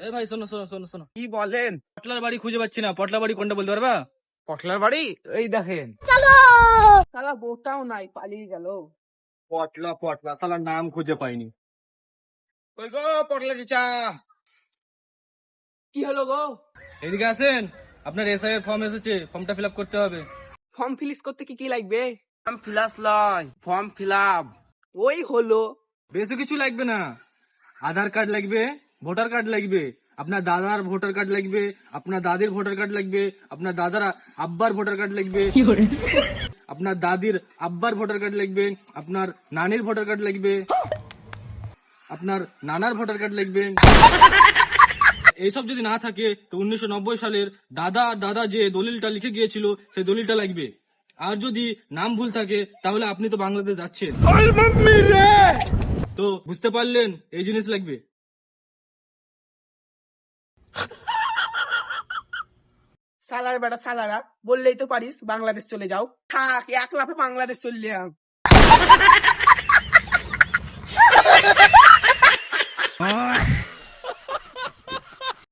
এই ভাই শোনো শোনো শোনো শোনো, কি বলেন? পটলার বাড়ি খুঁজে পাচ্ছি না। পটলা বাড়ি কোনটা বলতে পারবা? পটলার বাড়ি এই দেখেন। সালা বউটাও নাই, পালিয়ে গেল। পটলা পটলা, শালার নাম খুঁজে পাইনি। ওই গো পটলা চিচা। কি হলো গো? এদিকে আসেন, আপনার এসআই এর ফর্ম এসেছে, ফর্মটা ফিল আপ করতে হবে। ফর্ম ফিলিস করতে কি কি লাগবে? ফর্ম ফিলাপ লয়, ফর্ম ফিলাপ। ওই হলো। বেশি কিছু লাগবে না, আধার কার্ড লাগবে, ভোটার কার্ড লাগবে, আপনার দাদার ভোটার কার্ড লাগবে, আপনার দাদির ভোটার কার্ড লাগবে, আপনার দাদার আব্বার ভোটার কার্ড লাগবে, আপনার দাদির আব্বার ভোটার কার্ড লাগবে, আপনার নানির ভোটার কার্ড লাগবে, আপনার নানার ভোটার কার্ড লাগবে। এইসব যদি না থাকে তো 1990 সালের দাদা আর দাদা যে দলিলটা লিখে গিয়েছিল সেই দলিলটা লাগবে। আর যদি নাম ভুল থাকে তাহলে আপনি তো বাংলাদেশ যাচ্ছেন। তো বুঝতে পারলেন, এই জিনিস লাগবে। সালার বেটা সালারা, বললেই তো পারিস বাংলাদেশ চলে যাও। থাক, এক লাফে বাংলাদেশ চললাম।